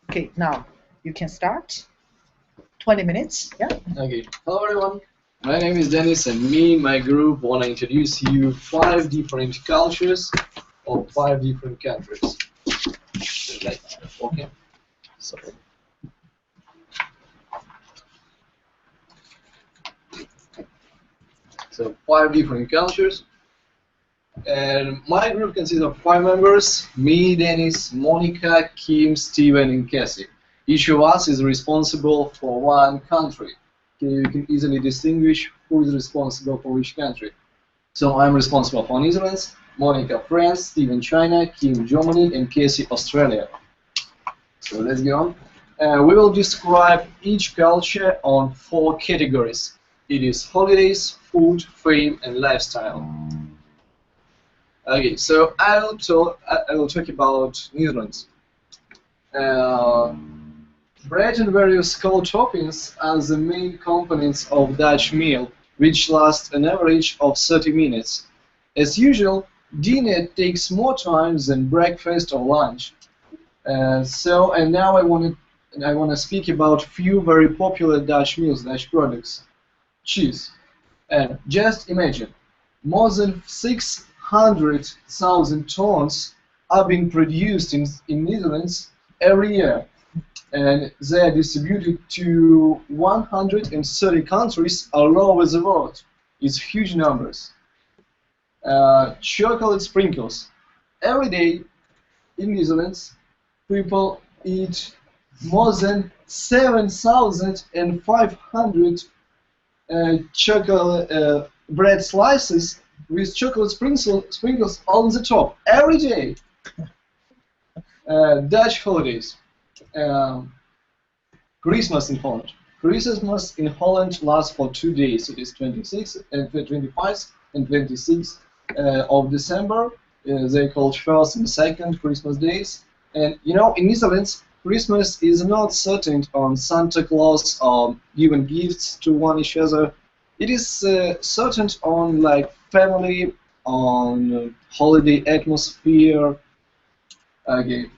Okay, now you can start. 20 minutes, yeah? Okay. Hello everyone. My name is Dennis and me and my group want to introduce you 5 different cultures of 5 different countries. Like, okay. So, so 5 different cultures. And my group consists of 5 members: me, Dennis, Monica, Kim, Steven, and Cassie. Each of us is responsible for one country. Okay, you can easily distinguish who is responsible for which country. So I'm responsible for Netherlands, Monica France, Steven China, Kim Germany, and Casey Australia. So let's go on. We will describe each culture on 4 categories. It is holidays, food, fame, and lifestyle. Okay, so I will talk about Netherlands. Uh, Bread and various cold toppings are the main components of Dutch meal, which last an average of 30 minutes. As usual, dinner takes more time than breakfast or lunch. And now I want to speak about few very popular Dutch meals, Dutch products. Cheese. And just imagine, more than 600,000 tons are being produced in Netherlands every year, and they are distributed to 130 countries all over the world. It's huge numbers. Chocolate sprinkles. Every day in Netherlands, people eat more than 7,500 chocolate bread slices with chocolate sprinkles on the top every day. Dutch holidays. Um, Christmas in Holland. Christmas in Holland lasts for 2 days. It is 26th and 25th and 26th of December. They called first and second Christmas days. And you know, in Netherlands, Christmas is not centered on Santa Claus or giving gifts to one each other. It is centered on like family, on holiday atmosphere. Okay,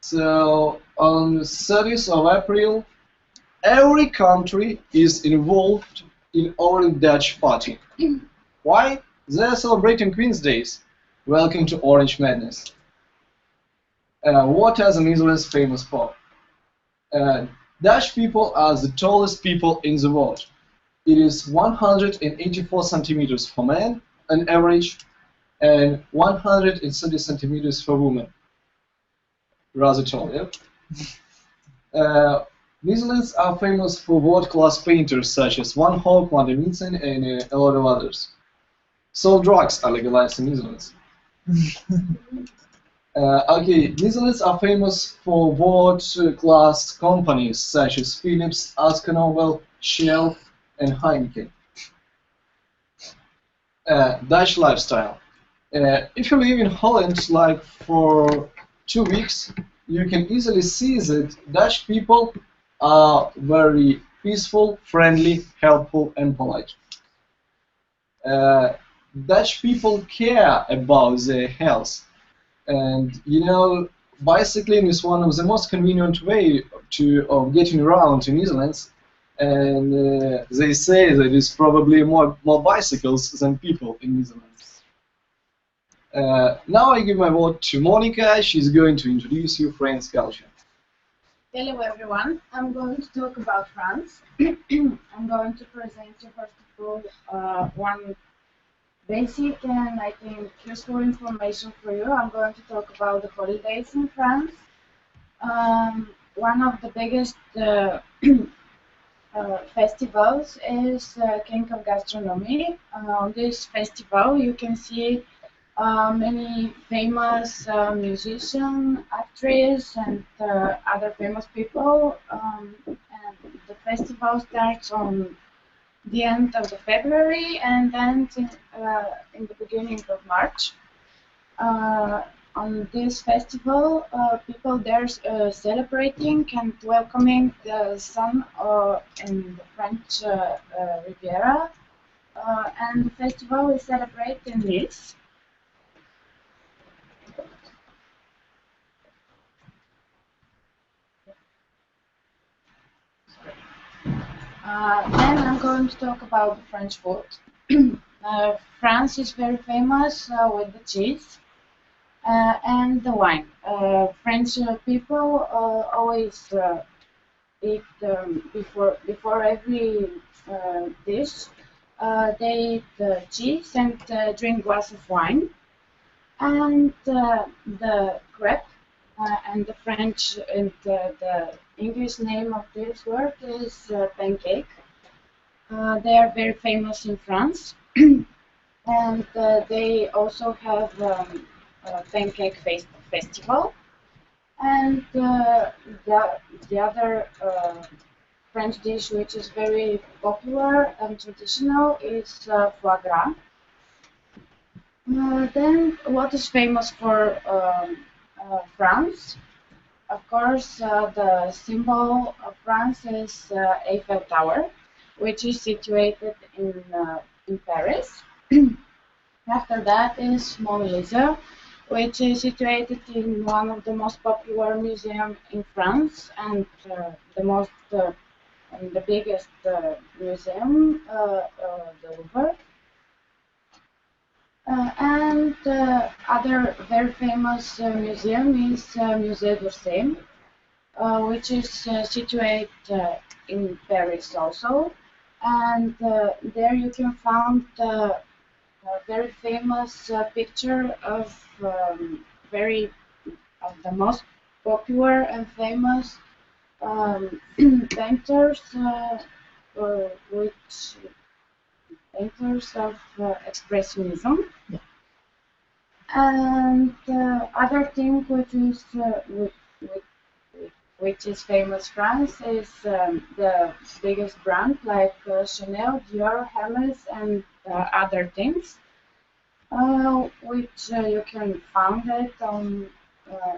so on the 30th of April, every country is involved in Orange Dutch party. Why? They're celebrating Queen's Days. Welcome to Orange Madness. What are the Netherlands famous for? Uh, Dutch people are the tallest people in the world. It is 184 centimeters for men, on average, and 130 centimeters for women. Rather tall, yeah? Netherlands are famous for world-class painters such as Van Gogh, Van der Mietzen, and a lot of others. So drugs are legalized in Netherlands. Okay, Netherlands are famous for world-class companies such as Philips, Asken Nobel, Shell, and Heineken. Dutch lifestyle. If you live in Holland like for 2 weeks, you can easily see that Dutch people are very peaceful, friendly, helpful, and polite. Dutch people care about their health, and you know, bicycling is one of the most convenient way of getting around in Netherlands. And they say that it's probably more bicycles than people in Netherlands. Now I give my word to Monica. She's going to introduce you French culture. Hello everyone, I'm going to talk about France. I'm going to present you first of all one basic and I think useful information for you. I'm going to talk about the holidays in France. One of the biggest festivals is King of Gastronomy. On this festival you can see many famous musicians, actors, and other famous people. And the festival starts on the end of the February and ends in the beginning of March. On this festival, people there celebrating and welcoming the sun in the French Riviera. And the festival is celebrated in Nice. Then I'm going to talk about the French food. France is very famous with the cheese and the wine. French people always eat before every dish. They eat cheese and drink glass of wine. And the crepe and the French and the English name of this word is pancake. They are very famous in France, and they also have a pancake festival. And the other French dish which is very popular and traditional is foie gras. Then what is famous for France? Of course, the symbol of France is Eiffel Tower, which is situated in Paris. After that is Mona Lisa, which is situated in one of the most popular museums in France and the biggest museum, the Louvre. And other very famous museum is Musée d'Orsay, which is situated in Paris also. And there you can find a very famous picture of the most popular and famous painters, which painters of expressionism. Yeah. And other thing which is famous France is the biggest brand like Chanel, Dior, Hermes, and other things, which you can find it on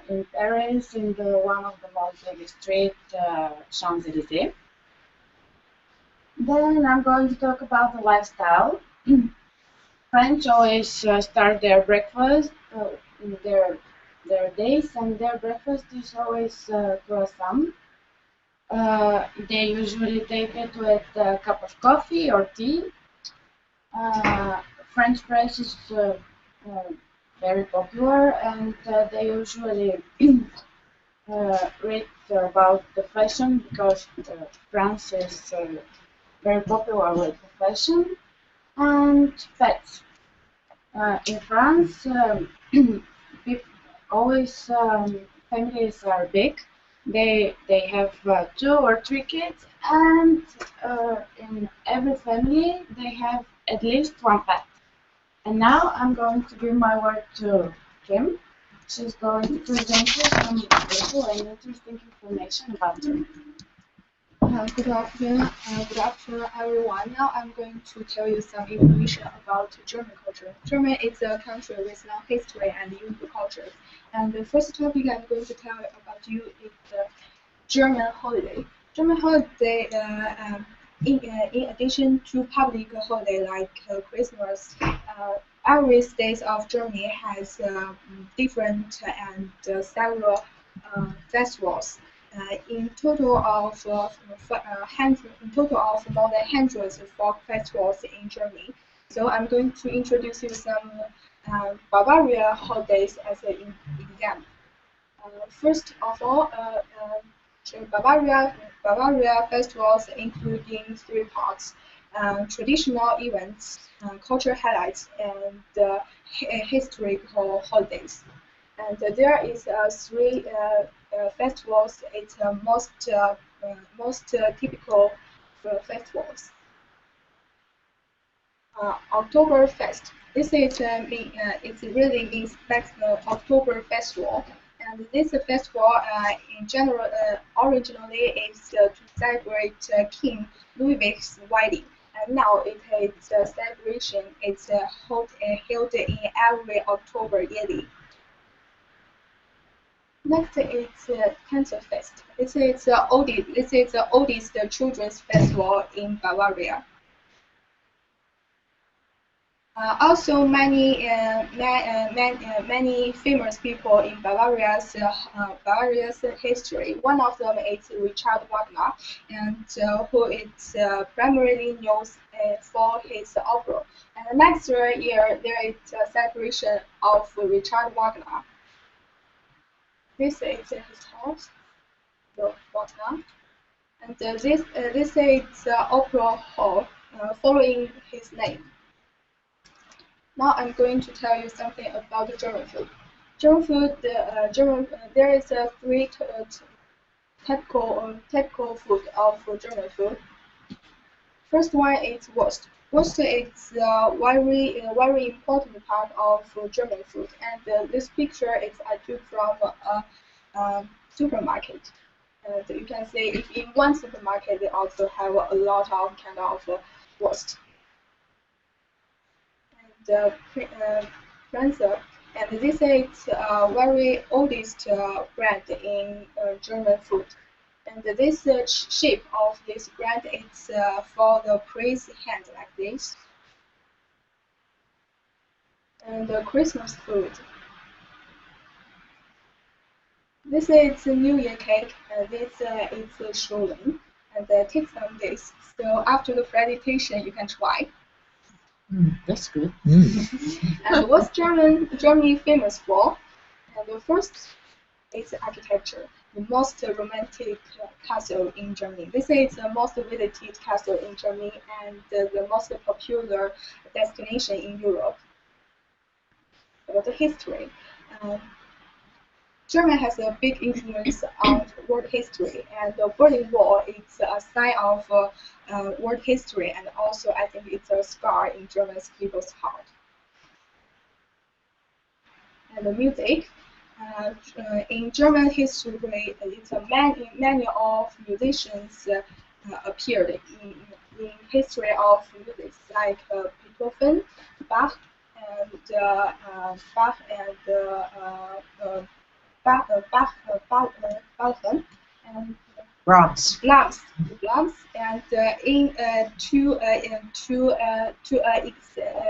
in Paris in one of the most biggest street, Champs-Élysées. Then I'm going to talk about the lifestyle. French always start their breakfast, their days, and their breakfast is always croissant. They usually take it with a cup of coffee or tea. French press is very popular, and they usually read about the fashion because France is very popular with the fashion and pets. In France, always families are big. They have 2 or 3 kids, and in every family they have at least 1 pet. And now I'm going to give my word to Kim. She's going to present you some useful and interesting information about her. Good afternoon, everyone. Now I'm going to tell you some information about German culture. Germany is a country with long history and unique culture. And the first topic I'm going to tell about you is the German holiday. German holiday, in addition to public holiday like Christmas, every state of Germany has different and several festivals. In total of more than hundreds of folk festivals in Germany. So I'm going to introduce you some Bavaria holidays as an example. First of all, Bavaria festivals including 3 parts: traditional events, cultural highlights, and historical holidays. And there is 3 festivals. It's most typical festivals. Oktoberfest. This is it really means October festival. And this festival, in general, originally is to celebrate King Ludwig's wedding. And now it is a celebration. It's held in every October yearly. Next is Tänzerfest. This is the oldest children's festival in Bavaria. Also, many famous people in Bavaria's history. One of them is Richard Wagner, and who is primarily known for his opera. And the next year, there is a celebration of Richard Wagner. This is his house, the Wagner, and this is opera hall following his name. Now I'm going to tell you something about the German food. There is three typical food of German food. First one is Wurst. Wurst is a very important part of German food, and this picture is I took from a supermarket. And you can see if in one supermarket they also have a lot of kind of Wurst. Prancer, and this is very oldest brand in German food. And this shape of this brand is for the praise hand like this. And the Christmas food. This is a New Year cake, and this is Schollen, and it takes some days. So after the presentation, you can try. That's good. And what's Germany famous for? And the first is architecture. The most romantic castle in Germany. This is the most visited castle in Germany and the most popular destination in Europe. About the history. Germany has a big influence on world history, and the Berlin Wall is a sign of world history, and also I think it's a scar in German people's heart. And the music, in German history, it's a many of musicians appeared in history of music, like Beethoven, Bach, Beethoven and Brahms. And to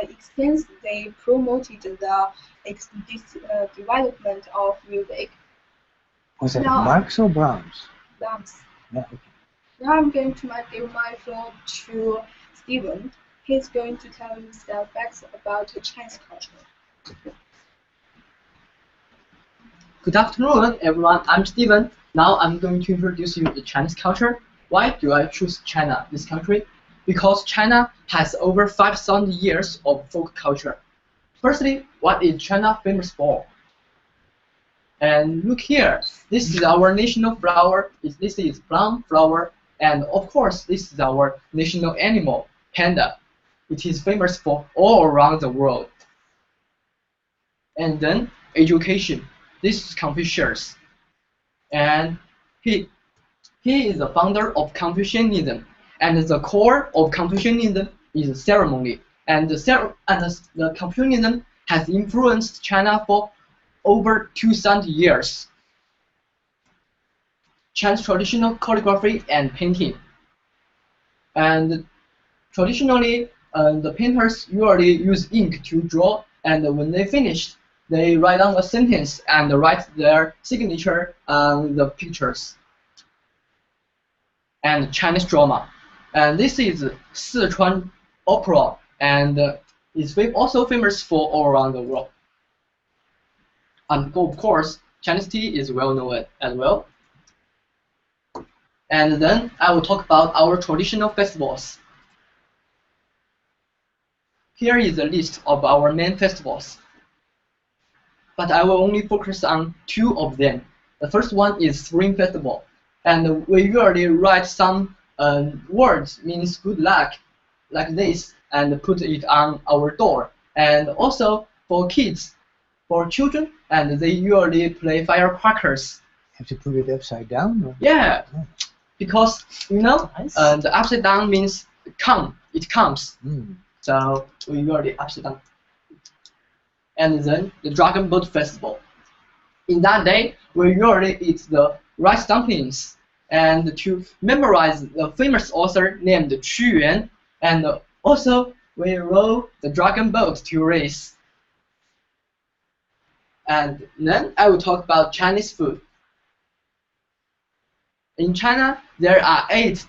extent they promoted this development of music. Was that Now, Marx or Brahms? Brahms. Yeah, okay. Now I'm going to give my floor to Stephen. He's going to tell you some facts about Chinese culture. Good afternoon, everyone. I'm Steven. Now I'm going to introduce you the Chinese culture. Why do I choose China, this country? Because China has over 5,000 years of folk culture. Firstly, what is China famous for? And look here, this is our national flower. This is plum flower, and of course, this is our national animal, panda. It is famous for all around the world. And then education. This is Confucius, and he is the founder of Confucianism, and the core of Confucianism is ceremony, and the Confucianism has influenced China for over 2,000 years. Chinese traditional calligraphy and painting, and traditionally the painters usually use ink to draw, and when they finish, they write down a sentence and write their signature on the pictures. And Chinese drama. And this is Sichuan opera, and is also famous for all around the world. And of course, Chinese tea is well known as well. And then I will talk about our traditional festivals. Here is a list of our main festivals, but I will only focus on 2 of them. The first one is Spring Festival, and we usually write some words means good luck, like this, and put it on our door. And also for kids, for children, and they usually play firecrackers. Have to put it upside down? Or? Yeah, because you know, Nice. the upside down means come, it comes. Mm. So we usually upside down. And then the Dragon Boat Festival. In that day, we usually eat the rice dumplings, and to memorize the famous author named Qu Yuan, and also we row the dragon boat to race. And then I will talk about Chinese food. In China, there are 8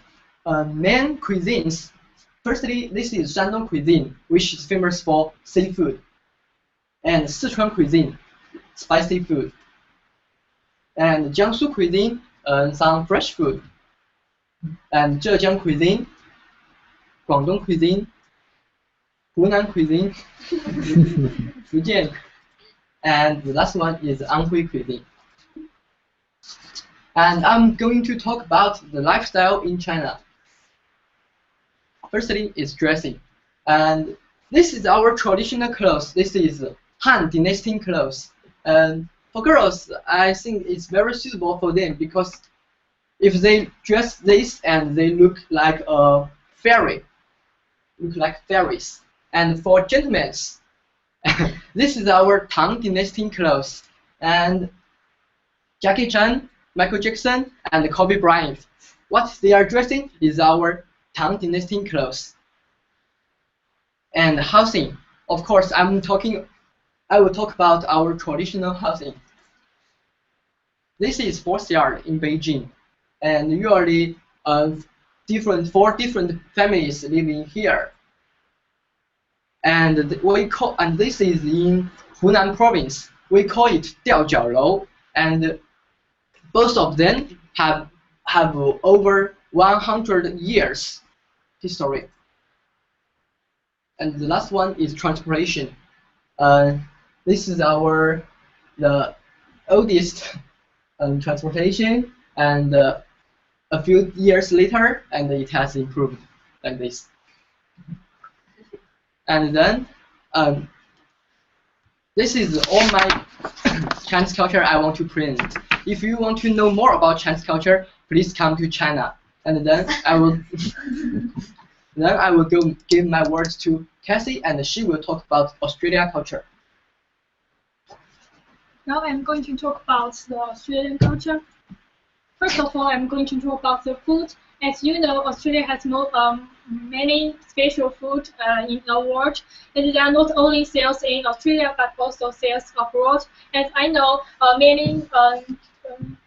main cuisines. Firstly, this is Shandong cuisine, which is famous for seafood, and Sichuan cuisine, spicy food, and Jiangsu cuisine, some fresh food, and Zhejiang cuisine, Guangdong cuisine, Hunan cuisine, Fujian, and the last one is Anhui cuisine. And I'm going to talk about the lifestyle in China. Firstly, is dressing, and this is our traditional clothes. This is Han Dynasty clothes, and for girls, I think it's very suitable for them because if they dress this and they look like a fairy, look like fairies. And for gentlemen, this is our Tang Dynasty clothes, and Jackie Chan, Michael Jackson, and Kobe Bryant. What they are dressing is our Tang Dynasty clothes. And housing, of course, I will talk about our traditional housing. This is 4th yard in Beijing, and usually 4 different families living here. And this is in Hunan province. We call it Diaojiaolou, and both of them have over 100 years history. And the last one is transportation. This is the oldest transportation, and a few years later, and it has improved like this. And then this is all my Chinese culture I want to present. If you want to know more about Chinese culture, please come to China. And then I will go give my words to Cassie, and she will talk about Australia culture. Now I'm going to talk about the Australian culture. First of all, I'm going to talk about the food. As you know, Australia has many special food in the world, and there are not only sales in Australia but also sales abroad. As I know, many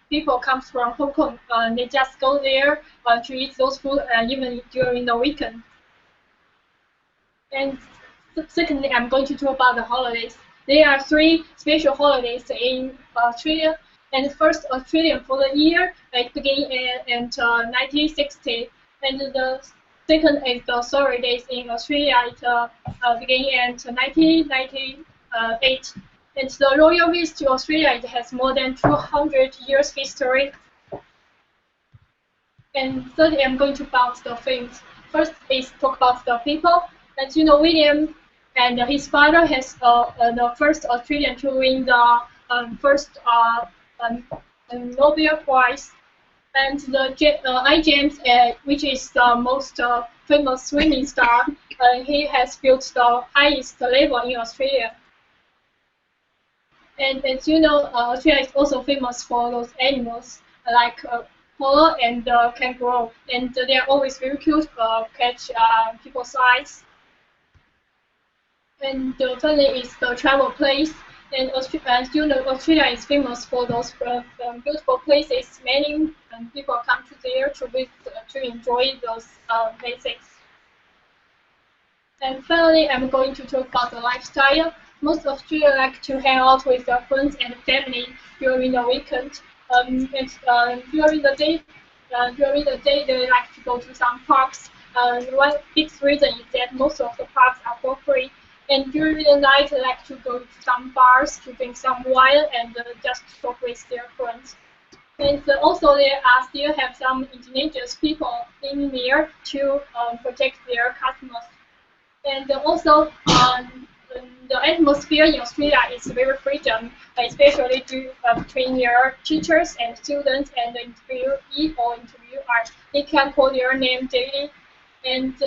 people come from Hong Kong. They just go there to eat those food even during the weekend. And secondly, I'm going to talk about the holidays. There are 3 special holidays in Australia. And the first Australian for the year, it began in 1960. And the second is the Sorry Days in Australia. It began in 1998. And the Royal Visit to Australia, it has more than 200 years history. And thirdly, I'm going to talk about the things. First is talk about the people. As you know, William and his father has the first Australian to win the first Nobel Prize, and the I. James, which is the most famous swimming star, he has built the highest level in Australia. And as you know, Australia is also famous for those animals like polo and kangaroo, and they are always very cute, catch people's eyes. And finally is the travel place. And as you know, Australia is famous for those beautiful places. Many people come to there to visit, to enjoy those places. And finally, I'm going to talk about the lifestyle. Most Australians like to hang out with their friends and family during the weekend. And during the day, they like to go to some parks. One big reason is that most of the parks are for free. And during the night, they like to go to some bars to drink some wine and just talk with their friends. And also, there are still have some indigenous people in there to protect their customers. And also, the atmosphere in Australia is very freedom, especially between their teachers and students and the interviewee or interviewers. They can call their name daily. And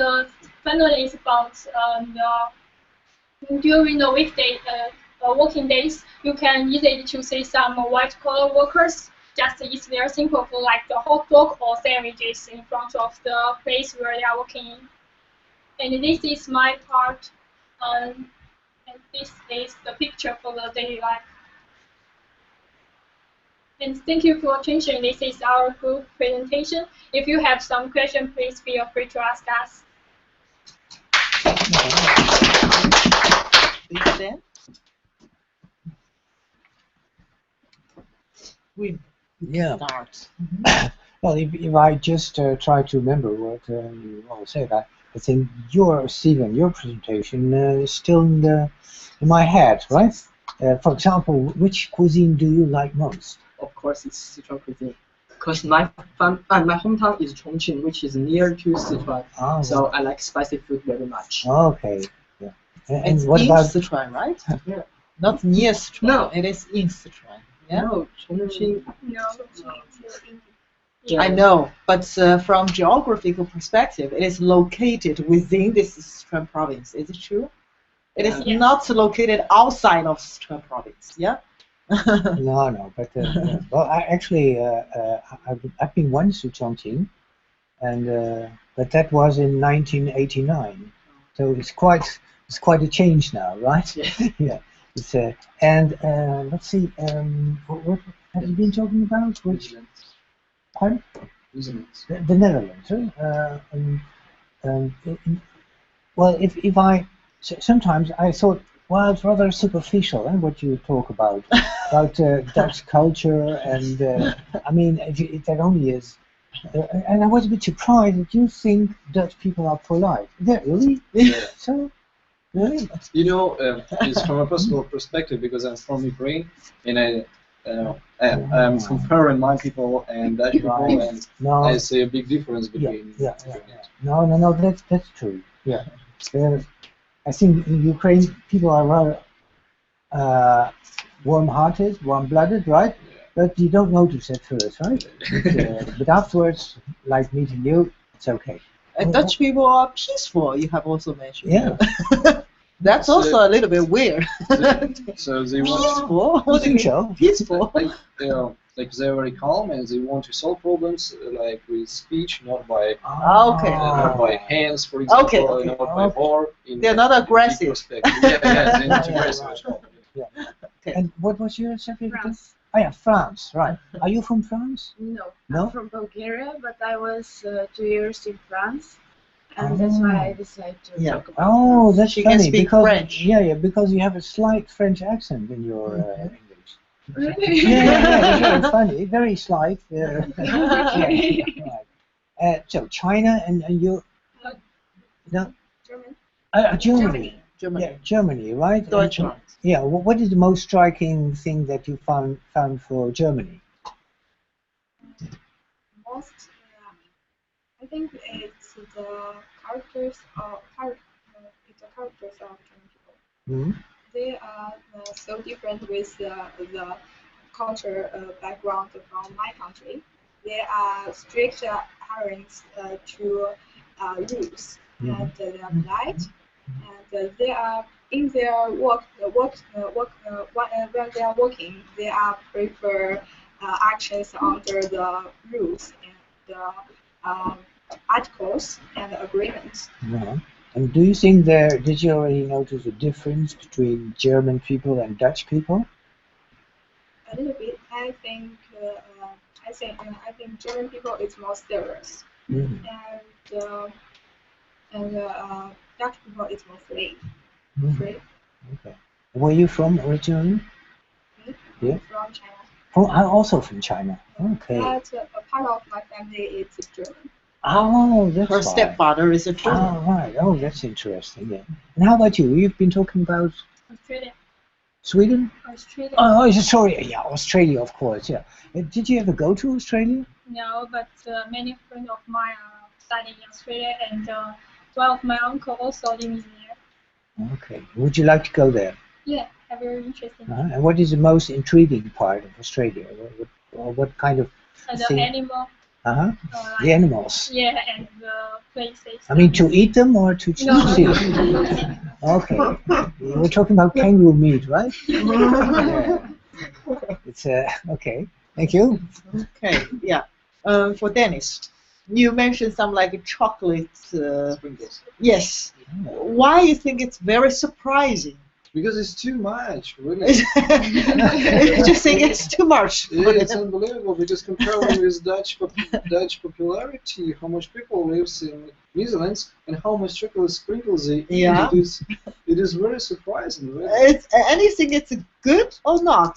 finally, it's about during the weekday working days, you can easily to see some white-collar workers just eat their simple food like the hot dog or sandwiches in front of the place where they are working in. And this is my part, and this is the picture for the daily life. And thank you for attention. This is our group presentation. If you have some question, please feel free to ask us. Please stand. We Yeah. start. Well, if I just try to remember what you all said, I think Stephen, your presentation is still in my head, right? For example, which cuisine do you like most? Of course, it's Sichuan cuisine. Because my hometown is Chongqing, which is near to Sichuan. Oh, So I like spicy food very much. okay. Yeah. And It's what in about? Sichuan, right? Yeah. Not near Sichuan. No. It is in Sichuan. Yeah. No, Chongqing. No. I know, but from geographical perspective, it is located within this Sichuan province. Is it true? It is Yeah. not located outside of Sichuan province. Yeah. No, but well, I've been once to Chongqing, and but that was in 1989, so it's quite a change now, right? Yes. Yeah. It's and let's see, what have you been talking about? Which? Pardon? The Netherlands. Huh? Well, if I sometimes I thought, well, it's rather superficial, what you talk about Dutch culture, and I mean, if that only is. And I was a bit surprised that you think Dutch people are polite. Is that really? Yeah. So, really? You know, it's from a personal perspective because I'm from Ukraine and I'm comparing my people and Dutch people, Right. and No. I see a big difference Yeah, between. yeah. No, that's true. Yeah. I think in Ukraine people are rather warm-hearted, warm-blooded, right? But you don't notice at first, right? But afterwards, like meeting you, it's okay. And Dutch people are peaceful. You have also mentioned. Yeah. That's So- also a little bit weird. So they want, Peaceful. I think so. Peaceful. like they're very calm and they want to solve problems like with speech, not by Okay. not by hands, for example, Okay. not by war. They're not aggressive. Perspective. Yeah, they're not Yeah. aggressive at all. And what was your subject again? France. Oh yeah, France, right. Are you from France? No, No? I'm from Bulgaria, but I was 2 years in France, and that's why I decided to Yeah. talk about Oh, France. that's She can funny speak because French. yeah, because you have a slight French accent in your English. Really? Yeah, it's funny, very slight. Yeah, right. So China and you, no, German. Germany. Germany. Yeah, Germany, right? And- Deutschland. Yeah. What is the most striking thing that you found for Germany? Most, I think it's the characters of it's the characters of German people. Hmm? They are so different with the culture background from my country. They are strict adherents to rules, and they are polite, and they are in their when they are working, they are prefer actions under the rules and the articles and agreements. Yeah. And do you think did you already notice a difference between German people and Dutch people? A little bit. I think German people is more serious, Mhm. and Dutch people is more free. Mhm. Free. Okay. Where are you from originally? Yeah. From China. Oh, I'm also from China. Okay. But a part of my family is German. Oh, that's Her why. stepfather is a German. Oh, right. Oh, that's interesting. Yeah. And how about you? You've been talking about Australia. Sweden? Australia. Oh, sorry. Yeah, Australia, of course. Yeah. Did you ever go to Australia? No, but many friends of mine are studying in Australia, and one of my uncle also lives there. Okay. Would you like to go there? Yeah, very interesting. And what is the most intriguing part of Australia? What kind of And thing? the animal, Uh-huh. like, The animals. yeah, and the places. I mean, to eat them or to No. see them? Okay. We're talking about kangaroo meat, right? Yeah. It's okay. Thank you. Okay, yeah. For Dennis, You mentioned some like chocolate. Sprinkles. Yes. Why you think it's very surprising? Because it's too much, really. You just think it's too much. Yeah, it's unbelievable because comparing with Dutch popularity, how much people lives in Netherlands and how much chocolate sprinkles they eat, Yeah. it is very surprising. Really. It's anything. It's good or not?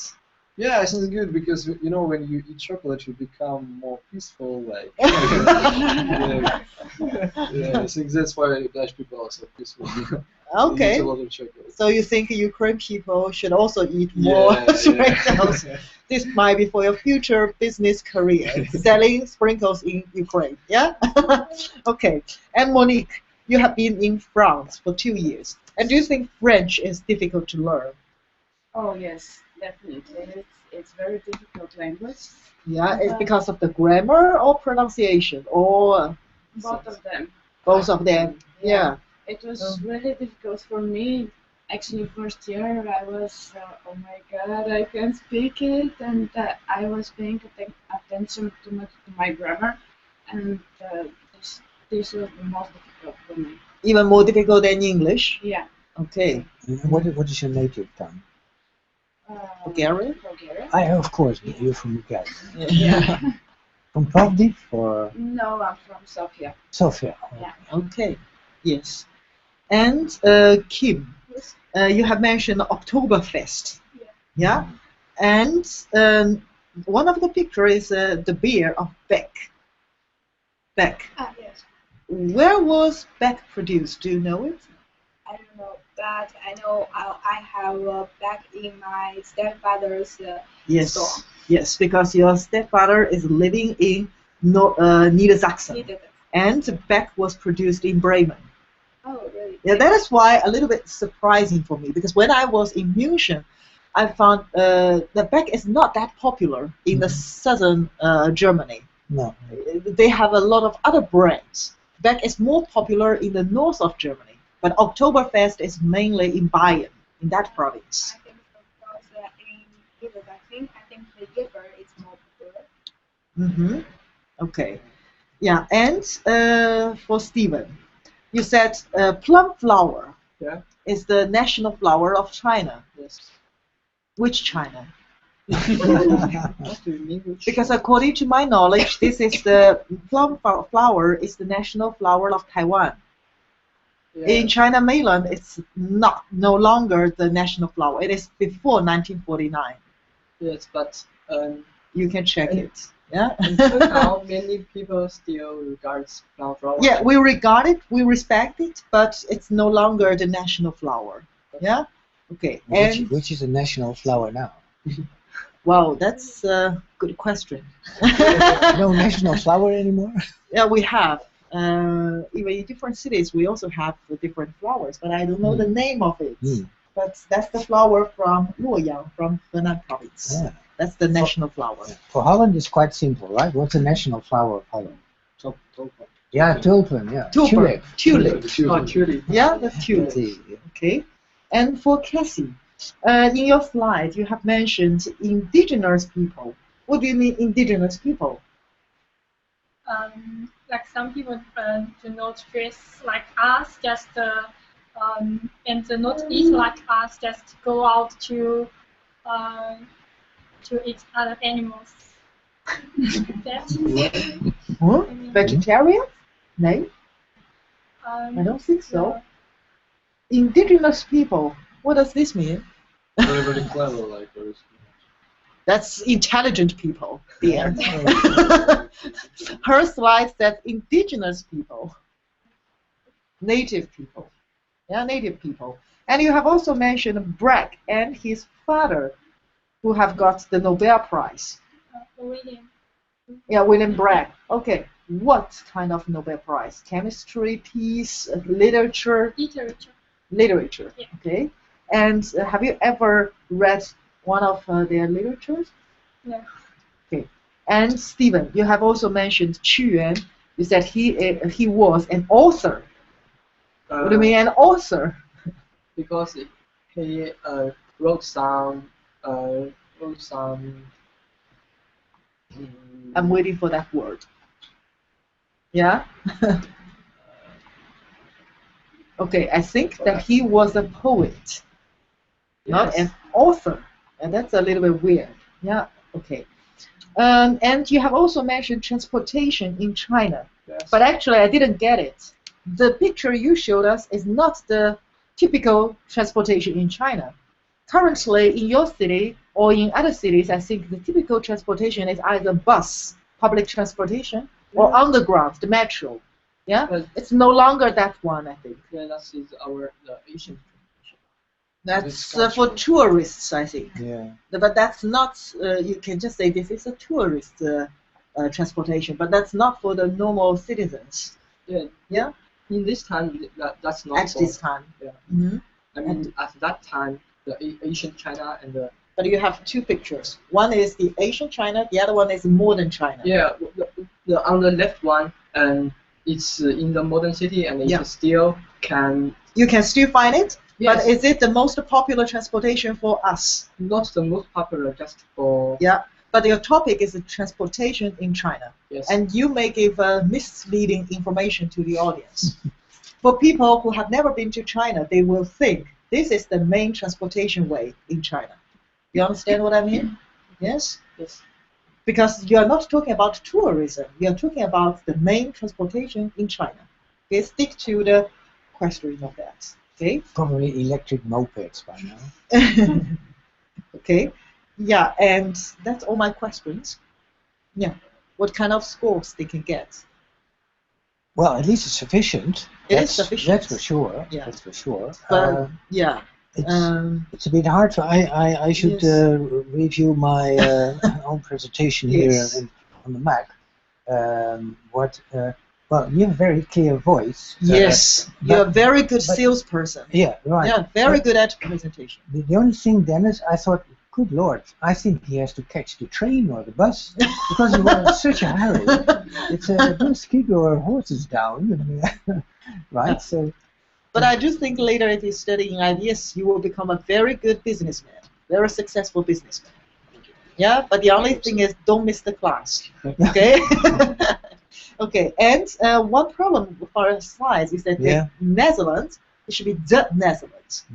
Yeah, I think it's good because you know when you eat chocolate, you become more peaceful. Like, yeah, I think that's why Dutch people are so peaceful. They Okay. eat a lot of chocolate. So you think Ukraine people should also eat more Yeah, sprinkles? yeah. This might be for your future business career, selling sprinkles in Ukraine. Yeah. Okay. And Monique, you have been in France for 2 years, and do you think French is difficult to learn? Oh yes, definitely. It's very difficult language. Yeah, it's because of the grammar or pronunciation or Both of them. both of them. Yeah. It was really difficult for me. Actually, first year I was, oh my god, I can't speak it, and I was paying attention too much to my grammar, and this was the most difficult for me. Even more difficult than English. Yeah. Okay. What is your native tongue? Bulgarian? Bulgaria? Of course, you're from Bulgaria. Yeah. From Plovdiv or No, I'm from Sofia. Sofia? Yeah. Okay. Yes. And Kim, Yes. you have mentioned Oktoberfest. Yeah. Yeah. And one of the pictures is the beer of Beck. Beck. Ah, yes. Where was Beck produced? Do you know it? I don't know, but I know I have back in my stepfather's Yes. store. Yes, because your stepfather is living in Niedersachsen, Needed. and Beck was produced in Bremen. Oh, really? Yeah, that is why a little bit surprising for me, because when I was in München, I found that Beck is not that popular in the southern Germany. No. They have a lot of other brands. Beck is more popular in the north of Germany, but Oktoberfest is mainly in Bayern, in that province. I think so, because in Egypt, I think the Jaeger is more popular. Mm-hmm. Okay. Yeah, and for Stephen, you said plum flower Yeah. is the national flower of China. Yes. Which China? What do you mean? Which- Because according to my knowledge, this is the plum flower is the national flower of Taiwan. Yeah. In China mainland, it's no longer the national flower. It is before 1949. Yes, but You can check And- it. Yeah. until now, many people still regard flower. Yeah, we regard it, we respect it, but it's no longer the national flower. Yeah. Okay. And Which is a national flower now? wow, that's a good question. No national flower anymore? Yeah, we have. Even in different cities, we also have the different flowers, but I don't know the name of it. Mm. But that's the flower from Luoyang, from Henan province. Yeah. That's the national flower. For Holland, it's quite simple, right? What's the national flower of Holland? Tulip. Yeah, tulip. Yeah. Tulip. Tulip. Oh, tulip. Yeah, the tulip. See, Okay. And for Cassie, in your slide, you have mentioned indigenous people. What do you mean indigenous people? Like some people do not dress like us, just and do not eat like us, just go out to eat other animals. That, Huh? Vegetarian? No, um, I don't think so. Indigenous people. What does this mean? Very, very clever, like very That's intelligent people. There. Her slide says indigenous people. Native people. Yeah, native people. And you have also mentioned Bragg and his father, who have got the Nobel Prize. William. Yeah, William Bragg. Okay, what kind of Nobel Prize? Chemistry, peace, literature? Literature. Literature. Yeah. Okay. And have you ever read one of their literatures? No. Okay. And Stephen, you have also mentioned Qu Yuan. You said he was an author. What do you mean, an author? Because he wrote some I'm waiting for that word. Yeah. Okay, I think that he was a poet, not an author, and that's a little bit weird. Yeah. Okay. And you have also mentioned transportation in China, Yes. but actually I didn't get it. The picture you showed us is not the typical transportation in China. Currently, in your city or in other cities, I think the typical transportation is either bus, public transportation, or underground, the metro. Yeah, But it's no longer that one, I think. yeah, that is the Asian tradition. That's for tourists, I think. Yeah. But that's not. You can just say this is a tourist transportation, but that's not for the normal citizens. Yeah. Yeah. In this time, that's not At for- this time. Yeah. Hmm. I mean, at that time, the Asian China and the But you have two pictures. One is the ancient China. The other one is modern China. yeah, on the left one, and it's in the modern city, and Yeah. it still can. You can still find it. Yes. But is it the most popular transportation for us? Not the most popular, just for Yeah. But your topic is the transportation in China. yes. And you may give misleading information to the audience. For people who have never been to China, they will think this is the main transportation way in China. You understand what I mean? Yes? Yes. Because you are not talking about tourism. You are talking about the main transportation in China. Okay, stick to the question of that. Okay? Probably electric mopeds by now. Okay. Yeah, and that's all my questions. Yeah. What kind of scores they can get? Well, at least it's sufficient. It is That's- sufficient. That's for sure. Yeah. That's for sure. But yeah. It's a bit hard to. I should Yes. review my own presentation here Yes. on the Mac. Well, you have a very clear voice. Yes. You're a very good but- salesperson. Yeah, right. Yeah, very good at presentation. The only thing, Dennis, I thought, good Lord, I think he has to catch the train or the bus because he was in such a hurry. It's just keep your horses down, right? So. But I do think later, if you study in IBS, you will become a very good businessman, very successful businessman. Yeah, but the only thing is don't miss the class. Okay? Okay, and one problem with our slides is that Yeah. the Netherlands, it should be the Netherlands.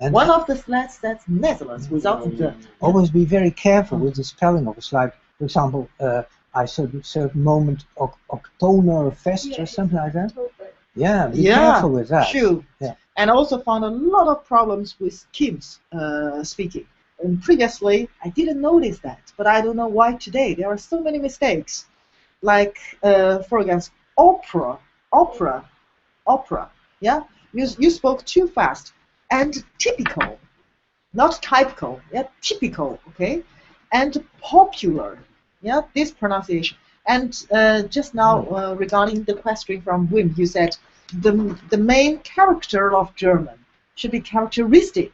And One of the slides that's Netherlands without the. always be very careful with the spelling of a slide. For example, I said a certain moment, Oktoberfest or something like that. Yeah, be careful with that. True. Yeah. And I also found a lot of problems with Kim's speaking. And previously, I didn't notice that, but I don't know why today. There are so many mistakes. Like, for example, opera. Yeah, you spoke too fast. And typical, not typical. Yeah, typical. Okay, and popular. Yeah, this pronunciation. And just now, regarding the question from Wim, you said the main character of German should be characteristic.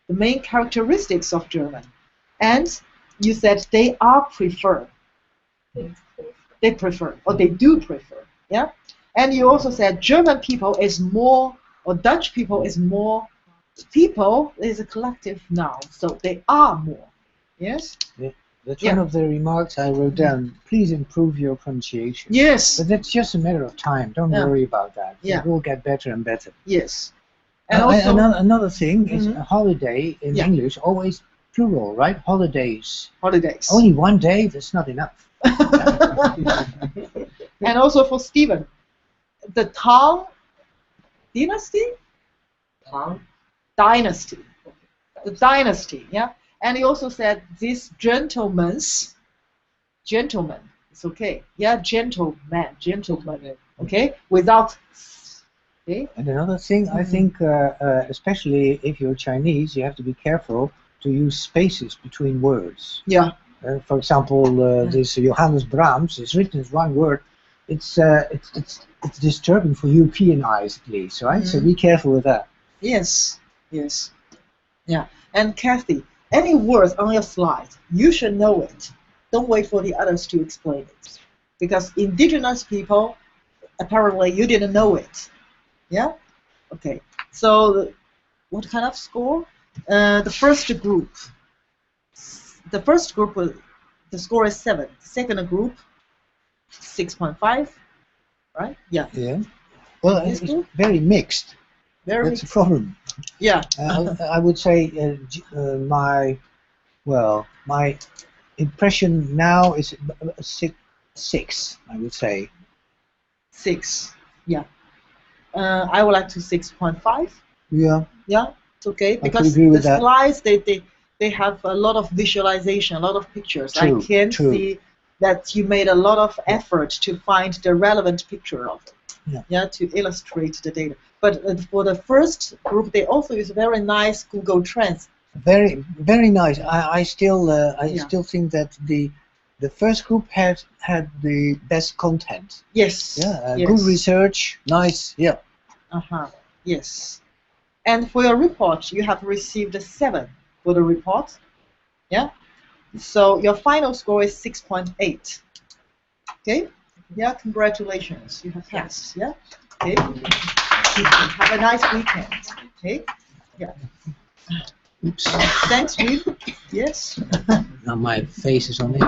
The main characteristics of German. And you said they are prefer. They prefer, or they do prefer. Yeah. And you also said German people is more, or Dutch people is more. People is a collective noun, so they are more. Yes. That's Yeah. one of the remarks I wrote down. Please improve your pronunciation. Yes. But that's just a matter of time. Don't Yeah. worry about that. Yeah. It will get better and better. Yes. And also, another thing is Mhm. a holiday in Yeah. English always plural, right? Holidays. holidays. Only one day, that's not enough. And also for Stephen, the Tang dynasty, the dynasty, yeah. And he also said this gentleman, it's okay, yeah, gentleman, okay, without, okay, And another thing, I think, especially if you're Chinese, you have to be careful to use spaces between words. yeah, For example, this Johannes Brahms is written as one word. It's disturbing for European eyes, at least, right? So be careful with that. yes, yeah. And Kathy, any words on your slide, you should know it. Don't wait for the others to explain it, because indigenous people, apparently you didn't know it. Yeah. Okay. So, what kind of score? The first group. The first group, the score is 7. The second group, 6.5. right? Yeah. Yeah. Well, This it's group? very mixed. Very That's the problem. yeah. I would say my impression now is six. I would say. 6. Yeah. I would like to 6.5. Yeah. Yeah, it's okay could because agree the with that. slides they have a lot of visualization, a lot of pictures. True, I can true. see that you made a lot of effort to find the relevant picture of it. Yeah. To illustrate the data. But for the first group, they also use very nice Google Trends. Very, very nice. I still Yeah. still think that the first group had the best content. Yes. Yeah. Yes. Good research. Nice. Yeah. Yes. And for your report, you have received a 7 for the report. Yeah. So your final score is 6.8. Okay. Yeah. Congratulations. You have passed. Yeah. Okay. Have a nice weekend. Okay. Yeah. Oops. Thanks, Reed. Yes. Now my face is on it.